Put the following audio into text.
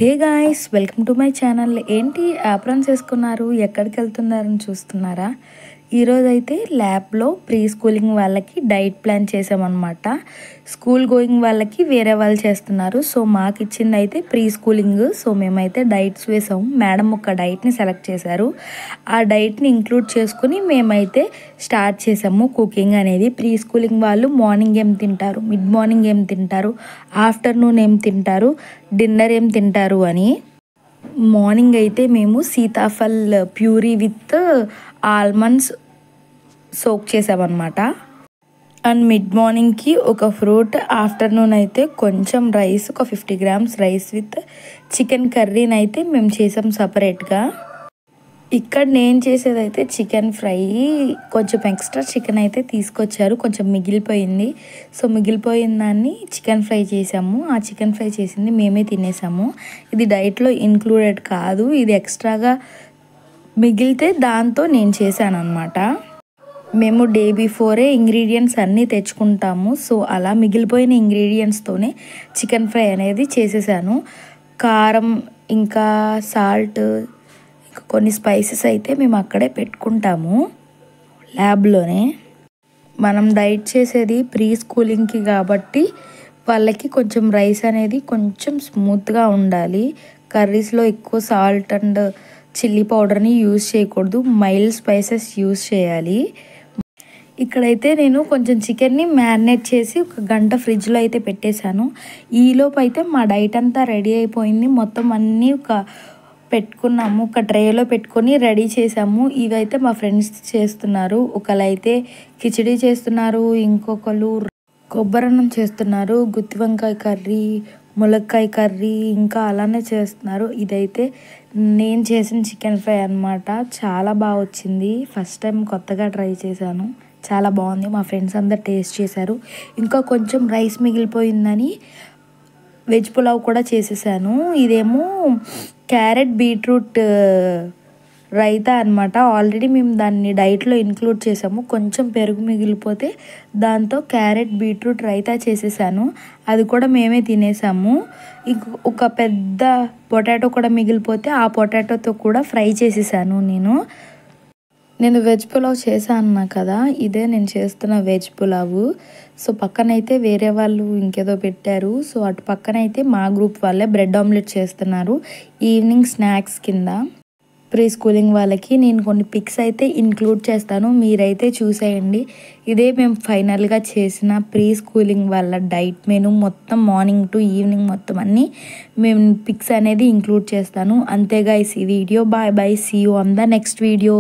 Hey guys, welcome to my channel. ఏంటి aprons వేసుకున్నారు, ఎక్కడికి వెళ్తున్నారని చూస్తున్నారా? ఈరోజు అయితే ల్యాబ్లో ప్రీ స్కూలింగ్ వాళ్ళకి డైట్ ప్లాన్ చేసామన్నమాట. స్కూల్ గోయింగ్ వాళ్ళకి వేరే వాళ్ళు చేస్తున్నారు. సో మాకు ఇచ్చింది అయితే ప్రీ స్కూలింగ్. సో మేమైతే డైట్స్ వేసాము. మేడం ఒక డైట్ని సెలెక్ట్ చేశారు. ఆ డైట్ని ఇంక్లూడ్ చేసుకుని మేమైతే స్టార్ట్ చేసాము కుకింగ్ అనేది. ప్రీ స్కూలింగ్ వాళ్ళు మార్నింగ్ ఏం తింటారు, మిడ్ మార్నింగ్ ఏం తింటారు, ఆఫ్టర్నూన్ ఏం తింటారు, డిన్నర్ ఏం తింటారు అని. మార్నింగ్ అయితే మేము Sitaphal puree with almonds soak చేసామన్నమాట. అండ్ మిడ్ మార్నింగ్కి ఒక ఫ్రూట్, ఆఫ్టర్నూన్ అయితే కొంచెం రైస్, ఒక 50 grams రైస్ విత్ చికెన్ కర్రీని అయితే మేము చేసాం సపరేట్గా. ఇక్కడ నేను చేసేదైతే చికెన్ ఫ్రై. కొంచెం ఎక్స్ట్రా చికెన్ అయితే తీసుకొచ్చారు, కొంచెం మిగిలిపోయింది. సో మిగిలిపోయిన దాన్ని చికెన్ ఫ్రై చేసాము. ఆ చికెన్ ఫ్రై చేసింది మేమే తినేసాము. ఇది డైట్లో ఇంక్లూడెడ్ కాదు, ఇది ఎక్స్ట్రాగా మిగిలితే దాంతో నేను చేశాను అనమాట. మేము డే బిఫోరే ఇంగ్రీడియంట్స్ అన్నీ తెచ్చుకుంటాము. సో అలా మిగిలిపోయిన ఇంగ్రీడియంట్స్తోనే చికెన్ ఫ్రై అనేది చేసేసాను. కారం, ఇంకా సాల్ట్, కొన్ని స్పైసెస్ అయితే మేము అక్కడే పెట్టుకుంటాము ల్యాబ్లోనే. మనం డైట్ చేసేది ప్రీ స్కూలింగ్కి కాబట్టి వాళ్ళకి కొంచెం రైస్ అనేది కొంచెం స్మూత్గా ఉండాలి. కర్రీస్లో ఎక్కువ సాల్ట్ అండ్ చిల్లీ పౌడర్ని యూజ్ చేయకూడదు, మైల్డ్ స్పైసెస్ యూజ్ చేయాలి. ఇక్కడైతే నేను కొంచెం చికెన్ని మ్యారినేట్ చేసి 1 గంట ఫ్రిడ్జ్లో అయితే పెట్టేశాను. ఈలోపు అయితే మా డైట్ అంతా రెడీ అయిపోయింది. మొత్తం అన్నీ పెట్టుకున్నాము, ఒక ట్రేలో పెట్టుకొని రెడీ చేసాము. ఇవైతే మా ఫ్రెండ్స్ చేస్తున్నారు. ఒకళ్ళైతే కిచిడి చేస్తున్నారు, ఇంకొకరు కొబ్బరన్నం చేస్తున్నారు, గుత్తి వంకాయ కర్రీ, ములక్కాయ కర్రీ, ఇంకా అలానే చేస్తున్నారు. ఇదైతే నేను చేసిన చికెన్ ఫ్రై అన్నమాట. చాలా బాగా వచ్చింది. ఫస్ట్ టైం కొత్తగా ట్రై చేశాను, చాలా బాగుంది. మా ఫ్రెండ్స్ అందరు టేస్ట్ చేశారు. ఇంకా కొంచెం రైస్ మిగిలిపోయిందని వెజ్ పులావ్ కూడా చేసేసాను. ఇదేమో క్యారెట్ బీట్రూట్ రైతా అనమాట. ఆల్రెడీ మేము దాన్ని డైట్లో ఇంక్లూడ్ చేసాము. కొంచెం పెరుగు మిగిలిపోతే దాంతో క్యారెట్ బీట్రూట్ రైతా చేసేసాను. అది కూడా మేమే తినేసాము. ఒక పెద్ద పొటాటో కూడా మిగిలిపోతే ఆ పొటాటోతో కూడా ఫ్రై చేసేసాను. నేను వెజ్ పులావ్ చేశాను కదా, ఇదే నేను చేస్తున్న వెజ్ పులావ్. సో పక్కనైతే వేరే వాళ్ళు ఇంకేదో పెట్టారు. సో అటు పక్కనైతే మా గ్రూప్ వాళ్ళే బ్రెడ్ ఆమ్లెట్ చేస్తున్నారు ఈవినింగ్ స్నాక్స్ కింద. ప్రీ స్కూలింగ్ వాళ్ళకి నేను కొన్ని పిక్స్ అయితే ఇంక్లూడ్ చేస్తాను, మీరైతే చూసేయండి. ఇదే మేము ఫైనల్గా చేసిన ప్రీ స్కూలింగ్ వాళ్ళ డైట్ మెనూ. మొత్తం మార్నింగ్ టు ఈవినింగ్ మొత్తం అన్నీ మేము పిక్స్ అనేది ఇంక్లూడ్ చేస్తాను. అంతే గైస్ ఈ video. Bye bye, see you on the next video.